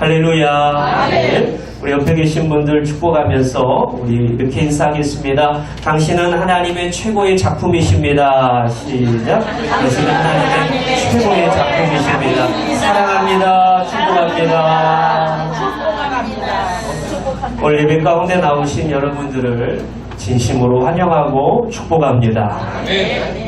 할렐루야. 네. 우리 옆에 계신 분들 축복하면서 우리 이렇게 인사하겠습니다. 당신은 하나님의 최고의 작품이십니다. 시작. 당신은 하나님의 최고의 작품이십니다. 사랑합니다. 축복합니다. 오늘 예배 가운데 나오신 여러분들을 진심으로 환영하고 축복합니다.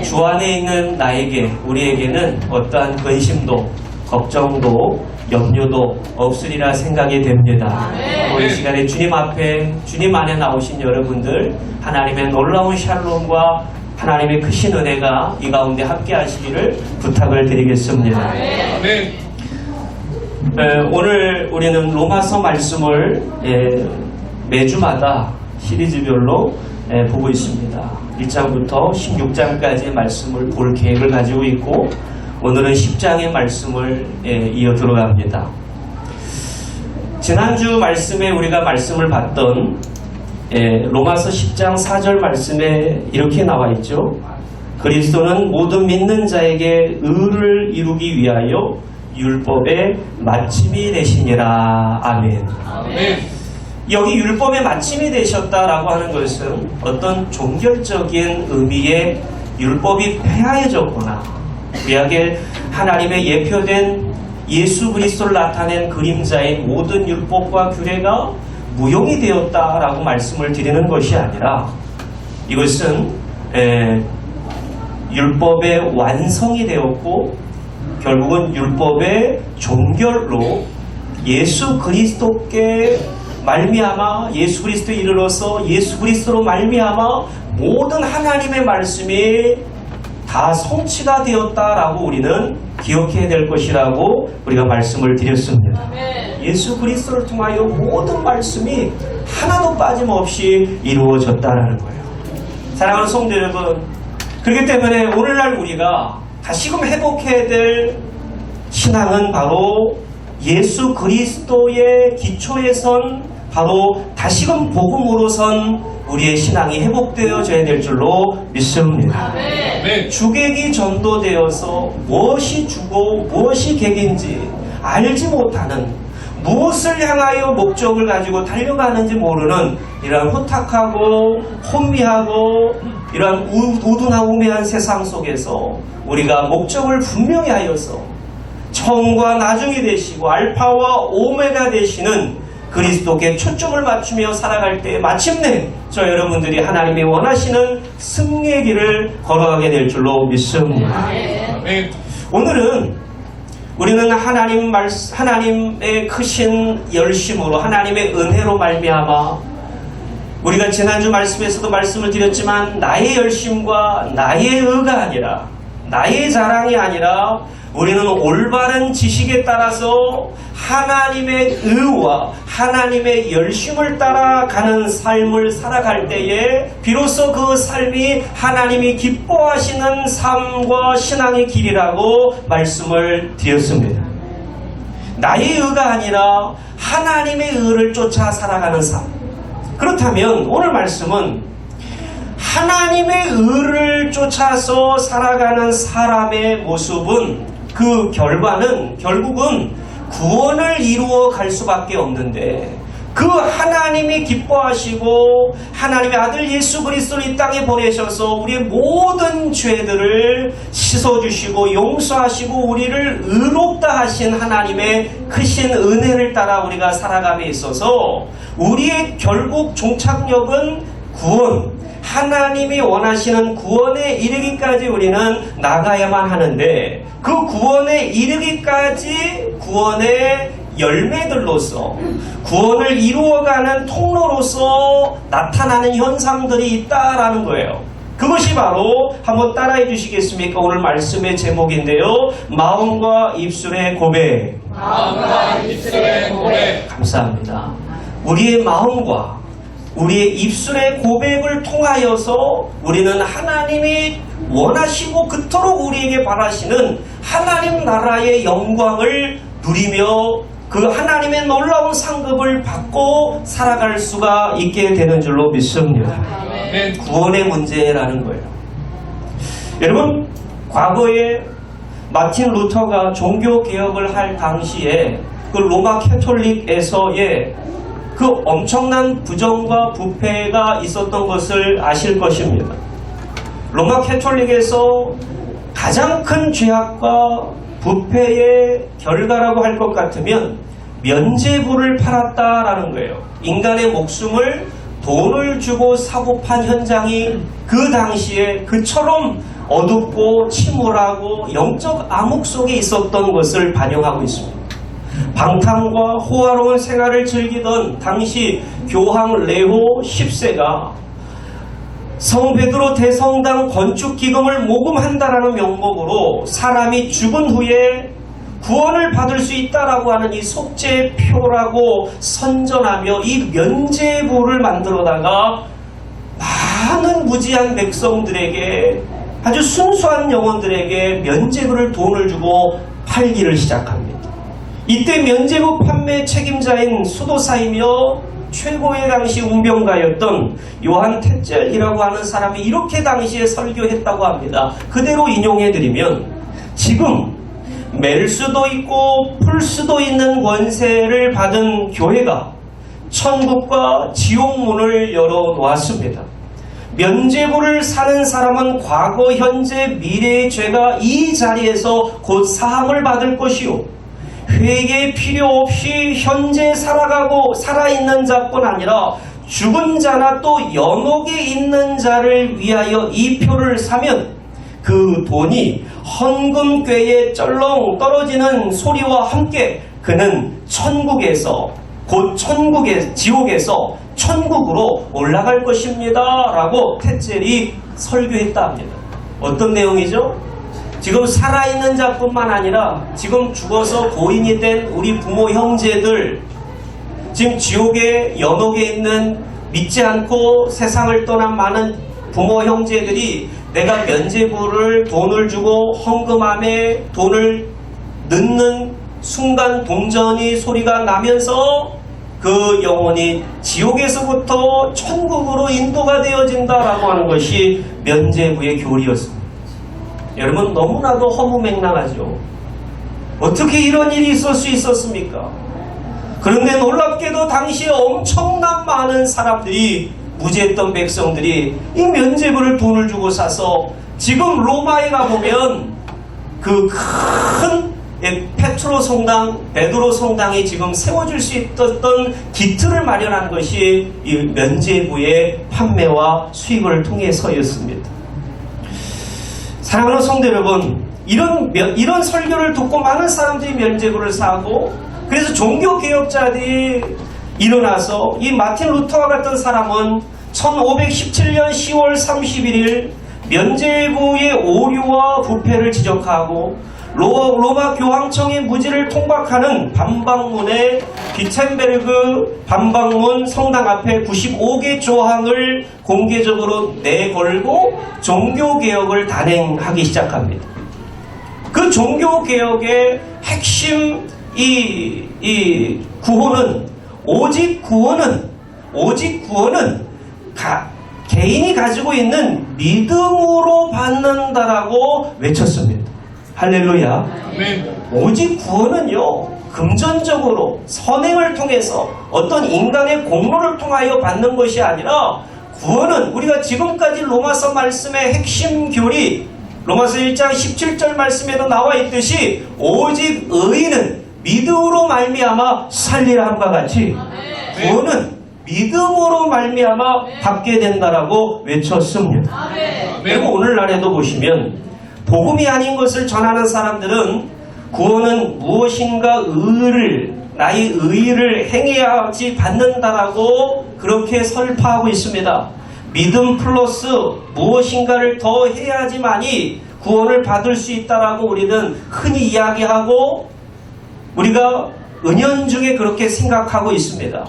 주 안에 있는 나에게, 우리에게는 어떠한 근심도, 걱정도, 염려도 없으리라 생각이 됩니다. 오늘 시간에 주님 앞에, 주님 안에 나오신 여러분들, 하나님의 놀라운 샬롬과 하나님의 크신 은혜가 이 가운데 함께 하시기를 부탁을 드리겠습니다. 오늘 우리는 로마서 말씀을 매주마다 시리즈별로 보고 있습니다. 1장부터 16장까지의 말씀을 볼 계획을 가지고 있고, 오늘은 10장의 말씀을 이어 들어갑니다. 지난주 말씀에 우리가 말씀을 봤던 로마서 10장 4절 말씀에 이렇게 나와 있죠. 그리스도는 모든 믿는 자에게 의를 이루기 위하여 율법의 마침이 되시니라. 아멘. 여기 율법의 마침이 되셨다라고 하는 것은 어떤 종결적인 의미의 율법이 폐하해졌거나, 구약의 하나님의 예표된 예수 그리스도를 나타낸 그림자인 모든 율법과 규례가 무용이 되었다라고 말씀을 드리는 것이 아니라, 이것은 율법의 완성이 되었고 결국은 율법의 종결로 예수 그리스도께 말미암아, 예수 그리스도에 이르러서 예수 그리스도로 말미암아 모든 하나님의 말씀이 다 성취가 되었다라고 우리는 기억해야 될 것이라고 우리가 말씀을 드렸습니다. 예수 그리스도를 통하여 모든 말씀이 하나도 빠짐없이 이루어졌다라는 거예요. 사랑하는 성도 여러분, 그렇기 때문에 오늘날 우리가 다시금 회복해야 될 신앙은 바로 예수 그리스도의 기초에 선, 바로 다시금 복음으로선 우리의 신앙이 회복되어져야 될 줄로 믿습니다. 주객이 전도되어서 무엇이 주고 무엇이 객인지 알지 못하는, 무엇을 향하여 목적을 가지고 달려가는지 모르는 이러한 호탁하고 혼미하고 이러한 우둔하우매한 세상 속에서 우리가 목적을 분명히 하여서 처음과 나중이 되시고 알파와 오메가 되시는 그리스도께 초점을 맞추며 살아갈 때 마침내 저 여러분들이 하나님이 원하시는 승리의 길을 걸어가게 될 줄로 믿습니다. 오늘은 우리는 하나님의 크신 열심으로, 하나님의 은혜로 말미암아, 우리가 지난주 말씀에서도 말씀을 드렸지만 나의 열심과 나의 의가 아니라, 나의 자랑이 아니라 우리는 올바른 지식에 따라서 하나님의 의와 하나님의 열심을 따라가는 삶을 살아갈 때에 비로소 그 삶이 하나님이 기뻐하시는 삶과 신앙의 길이라고 말씀을 드렸습니다. 나의 의가 아니라 하나님의 의를 쫓아 살아가는 삶. 그렇다면 오늘 말씀은 하나님의 의를 쫓아서 살아가는 사람의 모습은, 그 결과는 결국은 구원을 이루어 갈 수밖에 없는데, 그 하나님이 기뻐하시고 하나님의 아들 예수 그리스도를 이 땅에 보내셔서 우리의 모든 죄들을 씻어주시고 용서하시고 우리를 의롭다 하신 하나님의 크신 은혜를 따라 우리가 살아감에 있어서 우리의 결국 종착역은 구원, 하나님이 원하시는 구원에 이르기까지 우리는 나가야만 하는데, 그 구원에 이르기까지 구원의 열매들로서, 구원을 이루어가는 통로로서 나타나는 현상들이 있다라는 거예요. 그것이 바로, 한번 따라해 주시겠습니까? 오늘 말씀의 제목인데요. 마음과 입술의 고백. 마음과 입술의 고백. 감사합니다. 우리의 마음과 우리의 입술의 고백을 통하여서 우리는 하나님이 원하시고 그토록 우리에게 바라시는 하나님 나라의 영광을 누리며 그 하나님의 놀라운 상급을 받고 살아갈 수가 있게 되는 줄로 믿습니다. 구원의 문제라는 거예요. 여러분, 과거에 마틴 루터가 종교개혁을 할 당시에 그 로마 캐톨릭에서의 그 엄청난 부정과 부패가 있었던 것을 아실 것입니다. 로마 캐톨릭에서 가장 큰 죄악과 부패의 결과라고 할 것 같으면 면죄부를 팔았다라는 거예요. 인간의 목숨을 돈을 주고 사고 판 현장이 그 당시에 그처럼 어둡고 침울하고 영적 암흑 속에 있었던 것을 반영하고 있습니다. 방탕과 호화로운 생활을 즐기던 당시 교황 레오 10세가 성 베드로 대성당 건축 기금을 모금한다라는 명목으로 사람이 죽은 후에 구원을 받을 수 있다라고 하는 이 속죄표라고 선전하며 이 면죄부를 만들어다가 많은 무지한 백성들에게 아주 순수한 영혼들에게 면죄부를 돈을 주고 팔기를 시작합니다. 이때 면죄부 판매 책임자인 수도사이며 최고의 당시 운명가였던 요한 tetzel이라고 하는 사람이 이렇게 당시에 설교했다고 합니다. 그대로 인용해드리면 지금 맬 수도 있고 풀 수도 있는 권세를 받은 교회가 천국과 지옥문을 열어놓았습니다. 면죄부를 사는 사람은 과거, 현재, 미래의 죄가 이 자리에서 곧 사함을 받을 것이요 회개 필요 없이 현재 살아있는 자뿐 아니라 죽은 자나 또 연옥에 있는 자를 위하여 이 표를 사면 그 돈이 헌금궤에 쩔렁 떨어지는 소리와 함께 그는 천국에서 곧 지옥에서 천국으로 올라갈 것입니다 라고 tetzel이 설교했다 합니다. 어떤 내용이죠? 지금 살아있는 자뿐만 아니라 지금 죽어서 고인이 된 우리 부모 형제들, 지금 지옥에 연옥에 있는 믿지 않고 세상을 떠난 많은 부모 형제들이 내가 면죄부를 돈을 주고 헌금함에 돈을 넣는 순간 동전이 소리가 나면서 그 영혼이 지옥에서부터 천국으로 인도가 되어진다라고 하는 것이 면죄부의 교리였습니다. 여러분 너무나도 허무맹랑하죠. 어떻게 이런 일이 있을 수 있었습니까? 그런데 놀랍게도 당시에 엄청난 많은 사람들이 무지했던 백성들이 이 면죄부를 돈을 주고 사서 지금 로마에 가보면 그 큰 페트로 성당, 베드로 성당이 지금 세워질 수 있었던 기틀을 마련한 것이 이 면죄부의 판매와 수익을 통해서였습니다. 사랑하는 성도 여러분, 이런 설교를 듣고 많은 사람들이 면죄부를 사고 그래서 종교개혁자들이 일어나서 이 마틴 루터와 같은 사람은 1517년 10월 31일 면죄부의 오류와 부패를 지적하고 로마 교황청의 무지를 통박하는 반박문의 비텐베르그 반박문 성당 앞에 95개 조항을 공개적으로 내걸고 종교개혁을 단행하기 시작합니다. 그 종교개혁의 핵심 이 구호는 오직 구원은 개인이 가지고 있는 믿음으로 받는다라고 외쳤습니다. 할렐루야. 오직 구원은요, 금전적으로 선행을 통해서 어떤 인간의 공로를 통하여 받는 것이 아니라 구원은 우리가 지금까지 로마서 말씀의 핵심 교리 로마서 1장 17절 말씀에도 나와 있듯이 오직 의인은 믿음으로 말미암아 살리라 함과 같이 구원은 믿음으로 말미암아 받게 된다라고 외쳤습니다. 그리고 오늘날에도 보시면 복음이 아닌 것을 전하는 사람들은 구원은 무엇인가 나의 의의를 행해야지 받는다라고 그렇게 설파하고 있습니다. 믿음 플러스 무엇인가를 더 해야지만이 구원을 받을 수 있다라고 우리는 흔히 이야기하고 우리가 은연중에 그렇게 생각하고 있습니다.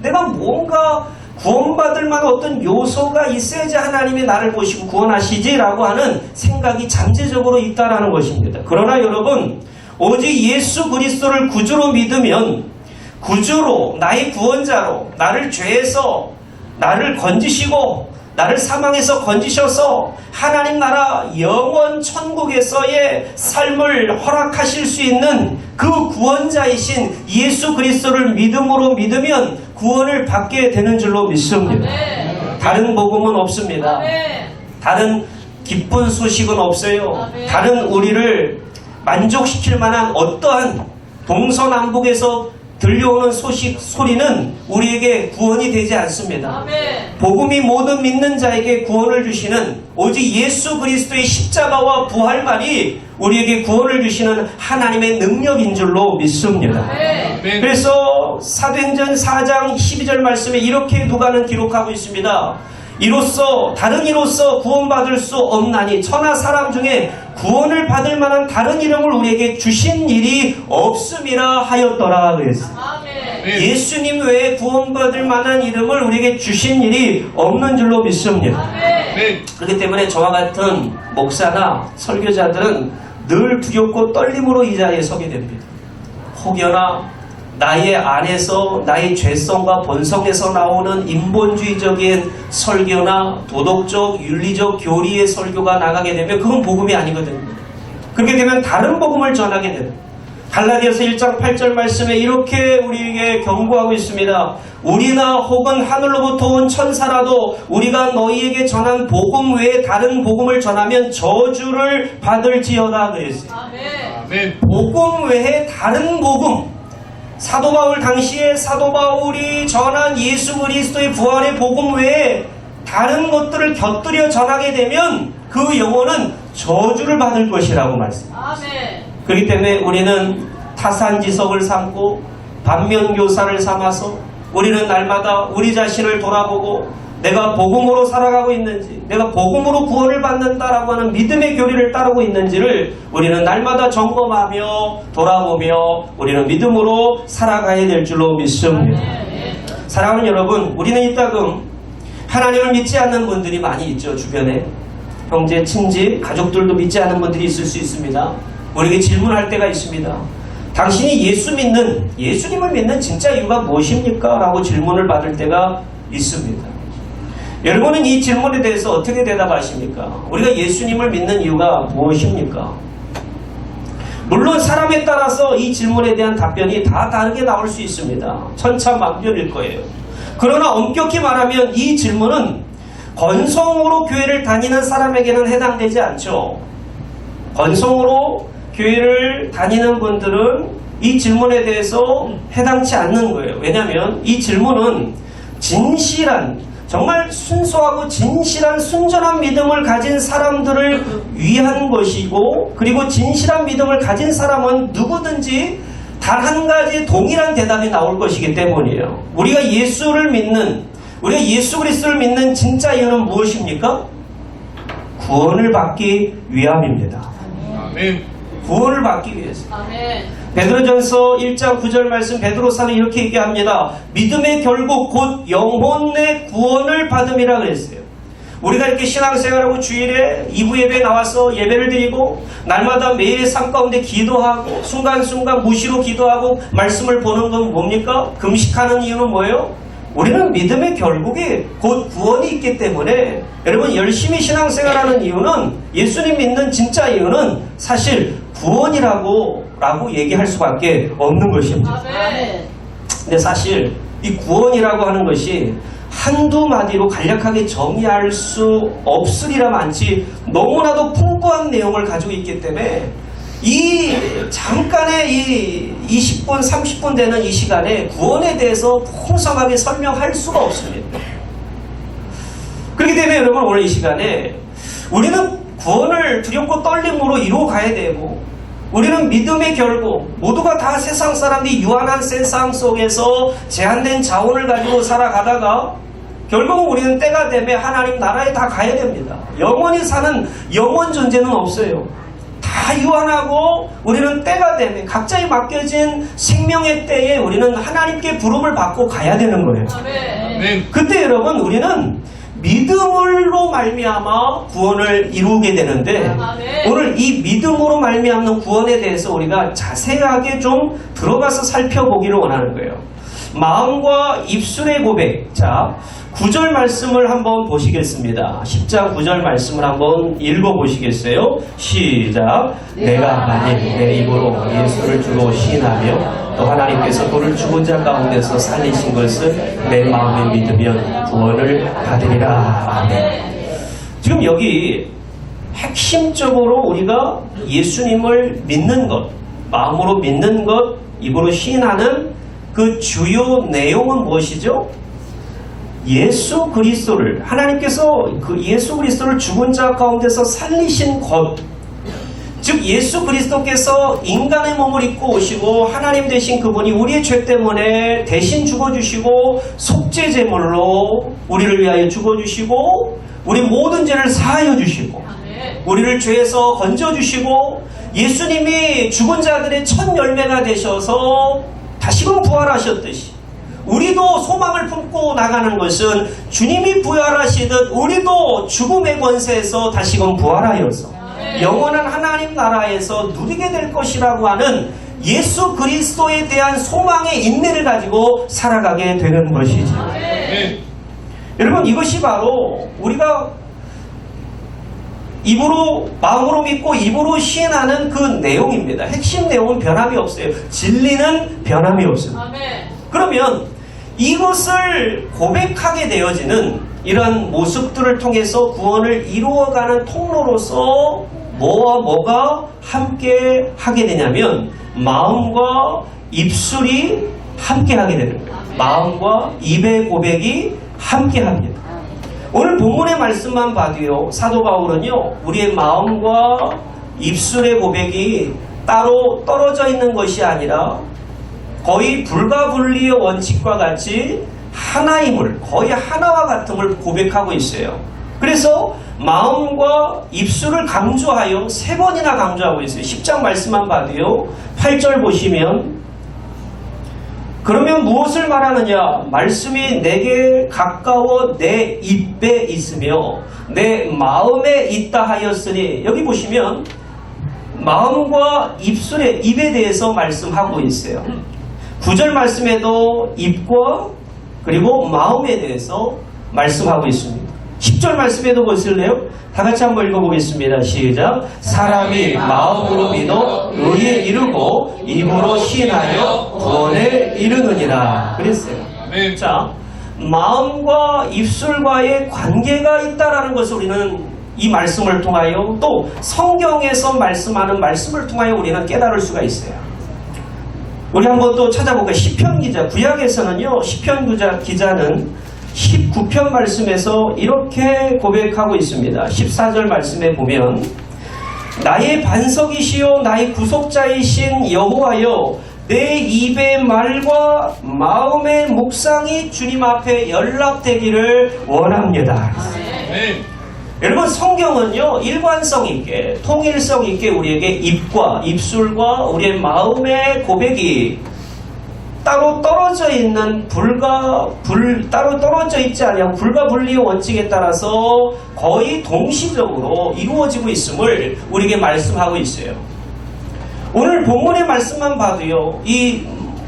내가 뭔가 구원받을 만한 어떤 요소가 있어야지 하나님이 나를 보시고 구원하시지라고 하는 생각이 잠재적으로 있다라는 것입니다. 그러나 여러분, 오직 예수 그리스도를 구주로 믿으면 구주로 나의 구원자로 나를 죄에서 나를 건지시고 나를 사망에서 건지셔서 하나님 나라 영원 천국에서의 삶을 허락하실 수 있는 그 구원자이신 예수 그리스도를 믿음으로 믿으면 구원을 받게 되는 줄로 믿습니다. 다른 복음은 없습니다. 다른 기쁜 소식은 없어요. 다른 우리를 만족시킬 만한 어떠한 동서남북에서 들려오는 소리는 우리에게 구원이 되지 않습니다. 복음이 모든 믿는 자에게 구원을 주시는 오직 예수 그리스도의 십자가와 부활만이 우리에게 구원을 주시는 하나님의 능력인 줄로 믿습니다. 그래서 사도행전 4장 12절 말씀에 이렇게 누가는 기록하고 있습니다. 다른 이로써 구원받을 수 없나니 천하 사람 중에 구원을 받을 만한 다른 이름을 우리에게 주신 일이 없음이라 하였더라 그랬어요. 예수님 외에 구원받을 만한 이름을 우리에게 주신 일이 없는 줄로 믿습니다. 그렇기 때문에 저와 같은 목사나 설교자들은 늘 두렵고 떨림으로 이 자리에 서게 됩니다. 혹여나 나의 안에서 나의 죄성과 본성에서 나오는 인본주의적인 설교나 도덕적, 윤리적 교리의 설교가 나가게 되면 그건 복음이 아니거든요. 그렇게 되면 다른 복음을 전하게 됩니다. 갈라디아서 1장 8절 말씀에 이렇게 우리에게 경고하고 있습니다. 우리나 혹은 하늘로부터 온 천사라도 우리가 너희에게 전한 복음 외에 다른 복음을 전하면 저주를 받을지어다 그랬어요. 복음 외에 다른 복음, 사도 바울 당시에 사도 바울이 전한 예수 그리스도의 부활의 복음 외에 다른 것들을 곁들여 전하게 되면 그 영혼은 저주를 받을 것이라고 말씀합니다. 그렇기 때문에 우리는 타산지석을 삼고 반면교사를 삼아서 우리는 날마다 우리 자신을 돌아보고 내가 복음으로 살아가고 있는지, 내가 복음으로 구원을 받는다라고 하는 믿음의 교리를 따르고 있는지를 우리는 날마다 점검하며 돌아보며 우리는 믿음으로 살아가야 될 줄로 믿습니다. 사랑하는 여러분, 우리는 이따금 하나님을 믿지 않는 분들이 많이 있죠. 주변에 형제, 친지, 가족들도 믿지 않는 분들이 있을 수 있습니다. 우리에게 질문할 때가 있습니다. 당신이 예수님을 믿는 진짜 이유가 무엇입니까? 라고 질문을 받을 때가 있습니다. 여러분은 이 질문에 대해서 어떻게 대답하십니까? 우리가 예수님을 믿는 이유가 무엇입니까? 물론 사람에 따라서 이 질문에 대한 답변이 다 다르게 나올 수 있습니다. 천차만별일 거예요. 그러나 엄격히 말하면 이 질문은 건성으로 교회를 다니는 사람에게는 해당되지 않죠. 건성으로 교회를 다니는 분들은 이 질문에 대해서 해당치 않는 거예요. 왜냐하면 이 질문은 진실한, 정말 순수하고 진실한 순전한 믿음을 가진 사람들을 위한 것이고, 그리고 진실한 믿음을 가진 사람은 누구든지 단 한 가지 동일한 대답이 나올 것이기 때문이에요. 우리가 예수 그리스도를 믿는 진짜 이유는 무엇입니까? 구원을 받기 위함입니다. 구원을 받기 위해서. 베드로전서 1장 9절 말씀 베드로사는 이렇게 얘기합니다. 믿음의 결국 곧 영혼의 구원을 받음이라 그랬어요. 우리가 이렇게 신앙생활하고 주일에 2부 예배에 나와서 예배를 드리고 날마다 매일의 삶 가운데 기도하고 순간순간 무시로 기도하고 말씀을 보는 건 뭡니까? 금식하는 이유는 뭐예요? 우리는 믿음의 결국에 곧 구원이 있기 때문에 여러분 열심히 신앙생활하는 이유는, 예수님 믿는 진짜 이유는 사실 구원이라고 얘기할 수밖에 없는 것입니다. 근데 사실 이 구원이라고 하는 것이 한두 마디로 간략하게 정의할 수 없으리라 많지 너무나도 풍부한 내용을 가지고 있기 때문에 이 잠깐의 이 20분, 30분 되는 이 시간에 구원에 대해서 풍성하게 설명할 수가 없습니다. 그렇기 때문에 여러분 오늘 이 시간에 우리는 구원을 두렵고 떨림으로 이루어 가야 되고, 우리는 믿음의 결국, 모두가 다 세상 사람들이 유한한 세상 속에서 제한된 자원을 가지고 살아가다가 결국 우리는 때가 되면 하나님 나라에 다 가야 됩니다. 영원히 사는 영원 존재는 없어요. 다 유한하고 우리는 때가 되면 각자에 맡겨진 생명의 때에 우리는 하나님께 부름을 받고 가야 되는 거예요. 그때 여러분 우리는 믿음으로 말미암아 구원을 이루게 되는데, 오늘 이 믿음으로 말미암는 구원에 대해서 우리가 자세하게 좀 들어가서 살펴보기를 원하는 거예요. 마음과 입술의 고백. 자, 9절 말씀을 한번 보시겠습니다. 10장 9절 말씀을 한번 읽어보시겠어요? 시작. 내가 만일 내 입으로 예수를 주로 시인하며 또 하나님께서 그를 죽은 자 가운데서 살리신 것을 내 마음에 믿으면 구원을 받으리라. 아멘. 지금 여기 핵심적으로 우리가 예수님을 믿는 것, 마음으로 믿는 것, 입으로 시인하는 그 주요 내용은 무엇이죠? 예수 그리스도를, 하나님께서 그 예수 그리스도를 죽은 자 가운데서 살리신 것, 즉 예수 그리스도께서 인간의 몸을 입고 오시고 하나님 되신 그분이 우리의 죄 때문에 대신 죽어주시고 속죄 제물로 우리를 위하여 죽어주시고 우리 모든 죄를 사하여 주시고 우리를 죄에서 건져주시고 예수님이 죽은 자들의 첫 열매가 되셔서 다시금 부활하셨듯이 우리도 소망을 품고 나가는 것은 주님이 부활하시듯 우리도 죽음의 권세에서 다시금 부활하여서 영원한 하나님 나라에서 누리게 될 것이라고 하는 예수 그리스도에 대한 소망의 인내를 가지고 살아가게 되는 것이죠. 여러분, 이것이 바로 우리가 입으로, 마음으로 믿고 입으로 시인하는 그 내용입니다. 핵심 내용은 변함이 없어요. 진리는 변함이 없습니다. 그러면 이것을 고백하게 되어지는 이런 모습들을 통해서 구원을 이루어가는 통로로서 뭐와 뭐가 함께 하게 되냐면 마음과 입술이 함께 하게 되는 거예요. 마음과 입의 고백이 함께 합니다. 오늘 본문의 말씀만 봐도요, 사도 바울은요, 우리의 마음과 입술의 고백이 따로 떨어져 있는 것이 아니라 거의 불가분리의 원칙과 같이 하나임을, 거의 하나와 같음을 고백하고 있어요. 그래서 마음과 입술을 강조하여 3번이나 강조하고 있어요. 10장 말씀만 봐도요, 8절 보시면 그러면 무엇을 말하느냐? 말씀이 내게 가까워 내 입에 있으며 내 마음에 있다 하였으니, 여기 보시면 마음과 입술의 입에 대해서 말씀하고 있어요. 9절 말씀에도 입과 그리고 마음에 대해서 말씀하고 있습니다. 10절 말씀에도 보실래요? 다 같이 한번 읽어보겠습니다. 시작. 사람이 마음으로 믿어 의에 이르고 입으로 시인하여 구원에 이르느니라. 그랬어요. 네. 자, 마음과 입술과의 관계가 있다라는 것을 우리는 이 말씀을 통하여 또 성경에서 말씀하는 말씀을 통하여 우리는 깨달을 수가 있어요. 우리 한번 또 찾아볼까요? 시편 기자, 구약에서는요, 시편 기자는 19편 말씀에서 이렇게 고백하고 있습니다. 14절 말씀에 보면 나의 반석이시요 나의 구속자이신 여호와여, 내 입의 말과 마음의 묵상이 주님 앞에 연락되기를 원합니다. 네. 여러분, 성경은요, 일관성 있게, 통일성 있게 우리에게 입과 입술과 우리의 마음의 고백이 따로 떨어져 있는 따로 떨어져 있지 않은 불가분리의 원칙에 따라서 거의 동시적으로 이루어지고 있음을 우리에게 말씀하고 있어요. 오늘 본문의 말씀만 봐도요,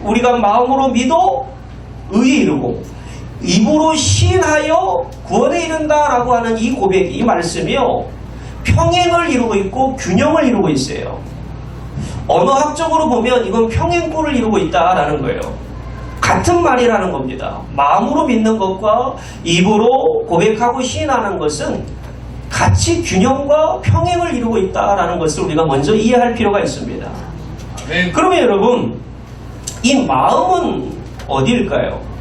우리가 마음으로 믿어 의에 이르고 입으로 시인하여 구원에 이른다라고 하는 이 고백이, 이 말씀이요, 평행을 이루고 있고 균형을 이루고 있어요. 언어학적으로 보면 이건 평행구를 이루고 있다라는 거예요. 같은 말이라는 겁니다. 마음으로 믿는 것과 입으로 고백하고 시인하는 것은 같이 균형과 평행을 이루고 있다라는 것을 우리가 먼저 이해할 필요가 있습니다. 네. 그러면 여러분, 이 마음은 어디일까요?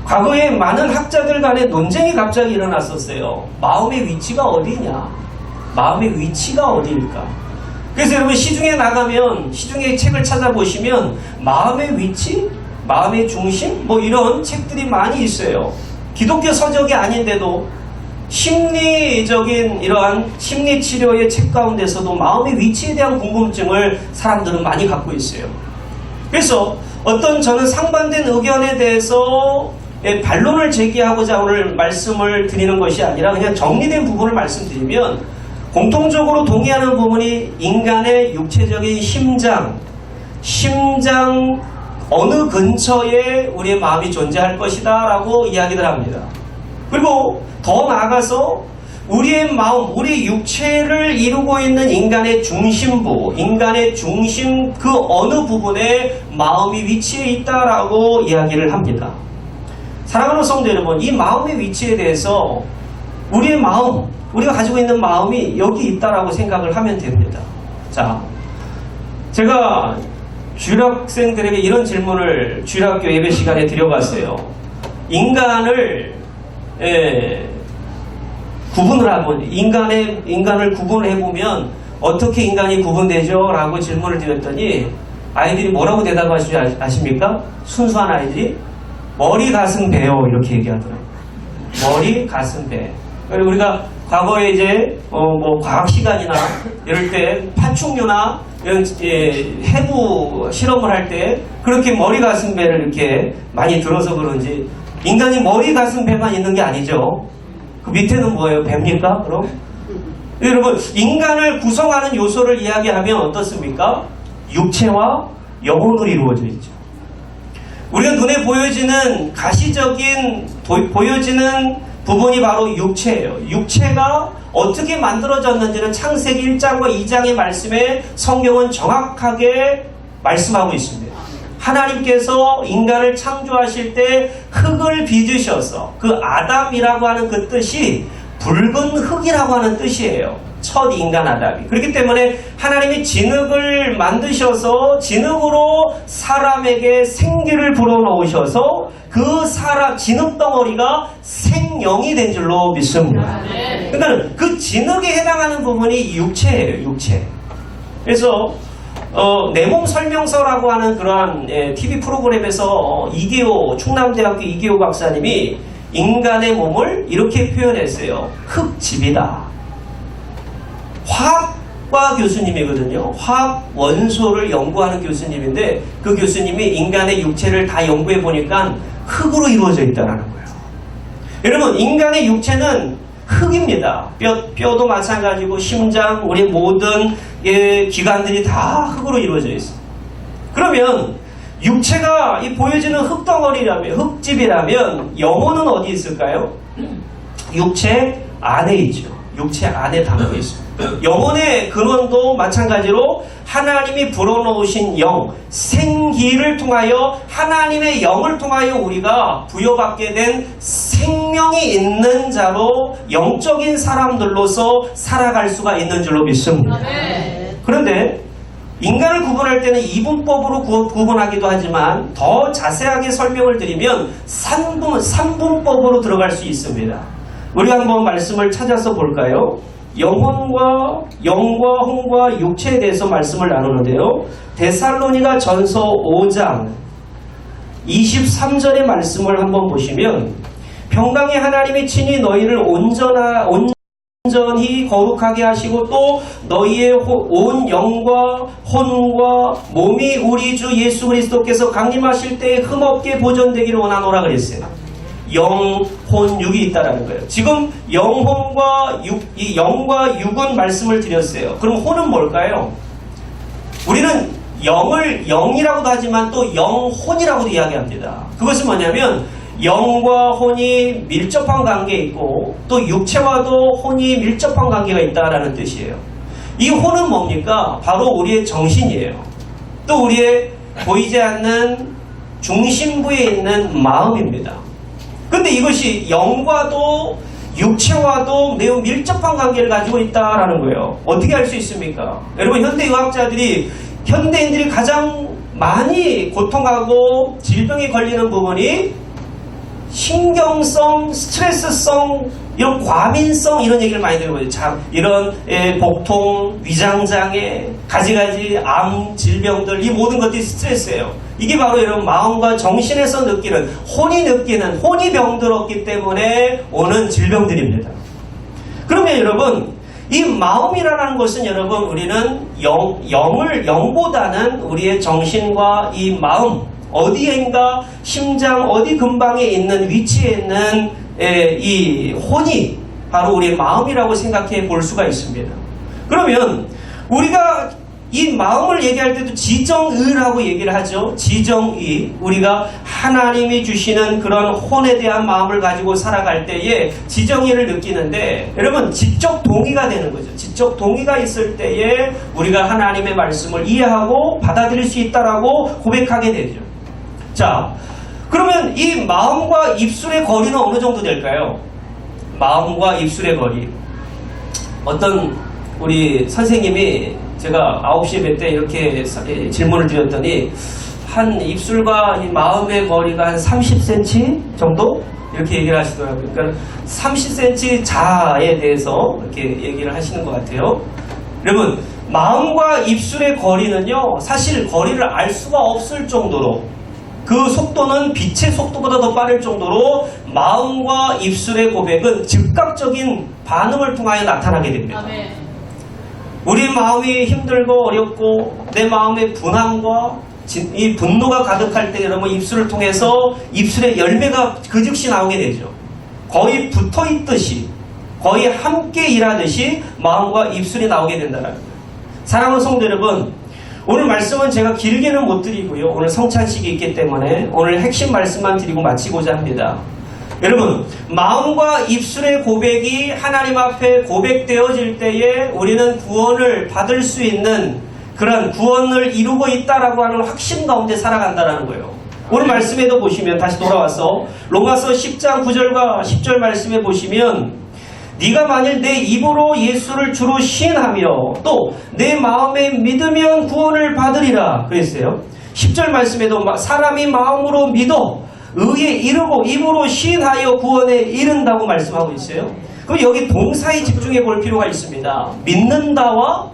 과거에 많은 학자들 간의 논쟁이 갑자기 일어났었어요. 마음의 위치가 어디냐? 마음의 위치가 어디일까? 그래서 여러분, 시중에 나가면, 시중에 책을 찾아보시면 마음의 위치, 마음의 중심, 뭐 이런 책들이 많이 있어요. 기독교 서적이 아닌데도 심리적인 이러한 심리치료의 책 가운데서도 마음의 위치에 대한 궁금증을 사람들은 많이 갖고 있어요. 그래서 어떤 저는 상반된 의견에 대해서 반론을 제기하고자 오늘 말씀을 드리는 것이 아니라 그냥 정리된 부분을 말씀드리면, 공통적으로 동의하는 부분이 인간의 육체적인 심장 어느 근처에 우리의 마음이 존재할 것이다 라고 이야기들 합니다. 그리고 더 나아가서 우리의 마음, 우리 육체를 이루고 있는 인간의 중심부, 인간의 중심 그 어느 부분에 마음이 위치해 있다라고 이야기를 합니다. 사랑하는 성도 여러분, 이 마음의 위치에 대해서 우리의 마음, 우리가 가지고 있는 마음이 여기 있다라고 생각을 하면 됩니다. 자, 제가 주일학생들에게 이런 질문을 주일학교 예배 시간에 드려봤어요. 인간을 구분을 하고 인간을 구분을 해보면 어떻게 인간이 구분되죠? 라고 질문을 드렸더니 아이들이 뭐라고 대답하시지 아십니까? 순수한 아이들이 머리, 가슴, 배요 이렇게 얘기하더라고요. 머리, 가슴, 배. 그리고 우리가 과거에 이제 뭐 과학 시간이나 이럴 때 파충류나 이런 해부 실험을 할 때 그렇게 머리, 가슴, 배를 이렇게 많이 들어서 그런지 인간이 머리, 가슴, 배만 있는 게 아니죠. 그 밑에는 뭐예요? 배입니까? 그럼? 여러분, 인간을 구성하는 요소를 이야기하면 어떻습니까? 육체와 영혼으로 이루어져 있죠. 우리가 눈에 보여지는 가시적인 보여지는 부분이 바로 육체예요. 육체가 어떻게 만들어졌는지는 창세기 1장과 2장의 말씀에 성경은 정확하게 말씀하고 있습니다. 하나님께서 인간을 창조하실 때 흙을 빚으셔서 그 아담이라고 하는 그 뜻이 붉은 흙이라고 하는 뜻이에요. 첫 인간 아담이. 그렇기 때문에 하나님이 진흙을 만드셔서 진흙으로 사람에게 생기를 불어넣으셔서 그 사람 진흙 덩어리가 생명이 된 줄로 믿습니다. 그러니까 그 진흙에 해당하는 부분이 육체예요. 육체. 그래서 내 몸 설명서라고 하는 그러한 TV 프로그램에서 충남대학교 이기호 박사님이 인간의 몸을 이렇게 표현했어요. 흙집이다. 화학과 교수님이거든요. 화학 원소를 연구하는 교수님인데 그 교수님이 인간의 육체를 다 연구해 보니까 흙으로 이루어져 있다는 거예요. 여러분, 인간의 육체는 흙입니다. 뼈도 마찬가지고 심장, 우리 모든 기관들이 다 흙으로 이루어져 있어요. 그러면 육체가 이 보여지는 흙덩어리라면, 흙집이라면 영혼은 어디 있을까요? 육체 안에 있죠. 육체 안에 담겨 있습니다. 영혼의 근원도 마찬가지로 하나님이 불어넣으신 영, 생기를 통하여 하나님의 영을 통하여 우리가 부여받게 된 생명이 있는 자로 영적인 사람들로서 살아갈 수가 있는 줄로 믿습니다. 그런데 인간을 구분할 때는 이분법으로 구분하기도 하지만 더 자세하게 설명을 드리면 삼분법으로 들어갈 수 있습니다. 우리 한번 말씀을 찾아서 볼까요? 영혼과 혼과 육체에 대해서 말씀을 나누는데요. 데살로니가 전서 5장 23절의 말씀을 한번 보시면 평강의 하나님이 친히 너희를 온전히 거룩하게 하시고 또 너희의 온 영과 혼과 몸이 우리 주 예수 그리스도께서 강림하실 때에 흠없게 보존되기를 원하노라 그랬어요. 영, 혼, 육이 있다라는 거예요. 지금 영혼과 이 영과 육은 말씀을 드렸어요. 그럼 혼은 뭘까요? 우리는 영을 영이라고도 하지만 또 영혼이라고도 이야기합니다. 그것은 뭐냐면 영과 혼이 밀접한 관계에 있고 또 육체와도 혼이 밀접한 관계가 있다라는 뜻이에요. 이 혼은 뭡니까? 바로 우리의 정신이에요. 또 우리의 보이지 않는 중심부에 있는 마음입니다. 근데 이것이 영과도 육체와도 매우 밀접한 관계를 가지고 있다라는 거예요. 어떻게 알 수 있습니까? 여러분, 현대인들이 가장 많이 고통하고 질병에 걸리는 부분이 신경성, 스트레스성, 이런 과민성 이런 얘기를 많이 들어보죠. 이런 복통, 위장장애, 가지가지 암 질병들 이 모든 것들이 스트레스예요. 이게 바로 여러분 마음과 정신에서 느끼는 혼이 병들었기 때문에 오는 질병들입니다. 그러면 여러분 이 마음이라는 것은 여러분 우리는 영보다는 우리의 정신과 이 마음 어디인가 심장 어디 근방에 있는 위치에 있는 이 혼이 바로 우리의 마음이라고 생각해 볼 수가 있습니다. 그러면 우리가 이 마음을 얘기할 때도 지정의라고 얘기를 하죠. 지정의. 우리가 하나님이 주시는 그런 혼에 대한 마음을 가지고 살아갈 때에 지정의를 느끼는데 여러분 지적 동의가 되는 거죠. 지적 동의가 있을 때에 우리가 하나님의 말씀을 이해하고 받아들일 수 있다라고 고백하게 되죠. 자, 그러면 이 마음과 입술의 거리는 어느 정도 될까요? 마음과 입술의 거리. 어떤 우리 선생님이 제가 9시에 뵐 때 이렇게 질문을 드렸더니 한 입술과 이 마음의 거리가 한 30cm 정도? 이렇게 얘기를 하시더라고요. 그러니까 30cm 자에 대해서 이렇게 얘기를 하시는 것 같아요. 여러분, 마음과 입술의 거리는요, 사실 거리를 알 수가 없을 정도로 그 속도는 빛의 속도보다 더 빠를 정도로 마음과 입술의 고백은 즉각적인 반응을 통하여 나타나게 됩니다. 아멘. 우리 마음이 힘들고 어렵고 내 마음의 분함과 이 분노가 가득할 때 여러분 입술을 통해서 입술의 열매가 그 즉시 나오게 되죠. 거의 붙어있듯이 거의 함께 일하듯이 마음과 입술이 나오게 된다는 거예요. 사랑하는 성도 여러분, 오늘 말씀은 제가 길게는 못 드리고요. 오늘 성찬식이 있기 때문에 오늘 핵심 말씀만 드리고 마치고자 합니다. 여러분, 마음과 입술의 고백이 하나님 앞에 고백되어질 때에 우리는 구원을 받을 수 있는 그런 구원을 이루고 있다라고 하는 확신 가운데 살아간다는 거예요. 오늘 말씀에도 보시면 다시 돌아와서 로마서 10장 9절과 10절 말씀에 보시면 네가 만일 내 입으로 예수를 주로 시인하며 또 내 마음에 믿으면 구원을 받으리라 그랬어요. 10절 말씀에도 사람이 마음으로 믿어 의에 이르고 입으로 시인하여 구원에 이른다고 말씀하고 있어요. 그럼 여기 동사에 집중해 볼 필요가 있습니다. 믿는다와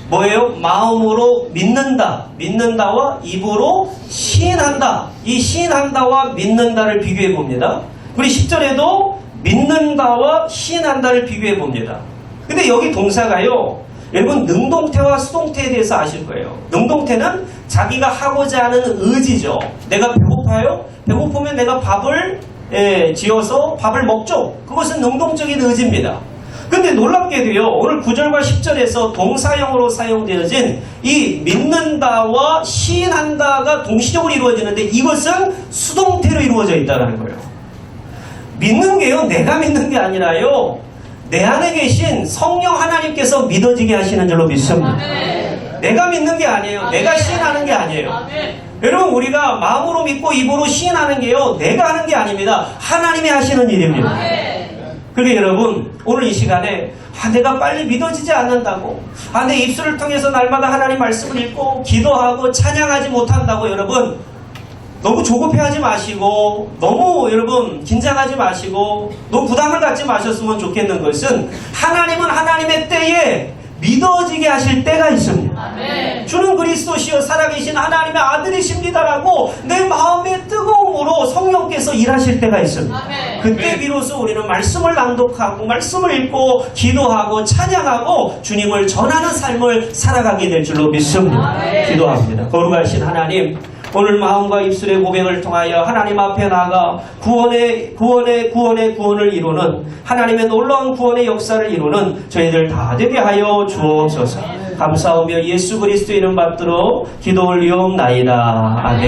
뭐예요? 마음으로 믿는다. 믿는다와 입으로 시인한다. 이 시인한다와 믿는다를 비교해 봅니다. 우리 10절에도 믿는다와 시인한다를 비교해 봅니다. 근데 여기 동사가요, 여러분 능동태와 수동태에 대해서 아실 거예요. 능동태는 자기가 하고자 하는 의지죠. 내가 배고파요? 배고프면 내가 밥을 지어서 밥을 먹죠. 그것은 능동적인 의지입니다. 근데 놀랍게도요, 오늘 9절과 10절에서 동사형으로 사용되어진 이 믿는다와 시인한다가 동시적으로 이루어지는데 이것은 수동태로 이루어져 있다는 거예요. 믿는 게요, 내가 믿는 게 아니라요, 내 안에 계신 성령 하나님께서 믿어지게 하시는 줄로 믿습니다. 아멘. 내가 믿는 게 아니에요. 아멘. 내가 시인하는 게 아니에요. 아멘. 여러분, 우리가 마음으로 믿고 입으로 시인하는 게요, 내가 하는 게 아닙니다. 하나님이 하시는 일입니다. 아멘. 그러게 여러분, 오늘 이 시간에 내가 빨리 믿어지지 않는다고, 내 입술을 통해서 날마다 하나님 말씀을 읽고 기도하고 찬양하지 못한다고 여러분 너무 조급해하지 마시고 너무 여러분 긴장하지 마시고 너무 부담을 갖지 마셨으면 좋겠는 것은 하나님은 하나님의 때에 믿어지게 하실 때가 있습니다. 아멘. 주는 그리스도시여 살아계신 하나님의 아들이십니다라고 내 마음의 뜨거움으로 성령께서 일하실 때가 있습니다. 아멘. 그때 비로소 우리는 말씀을 낭독하고 말씀을 읽고 기도하고 찬양하고 주님을 전하는 삶을 살아가게 될 줄로 믿습니다. 아멘. 기도합니다. 거룩하신 하나님, 오늘 마음과 입술의 고백을 통하여 하나님 앞에 나아가 구원을 이루는 하나님의 놀라운 구원의 역사를 이루는 저희들 다 되게 하여 주옵소서. 감사하며 예수 그리스도 이름 받들어 기도 올리옵나이다. 아멘.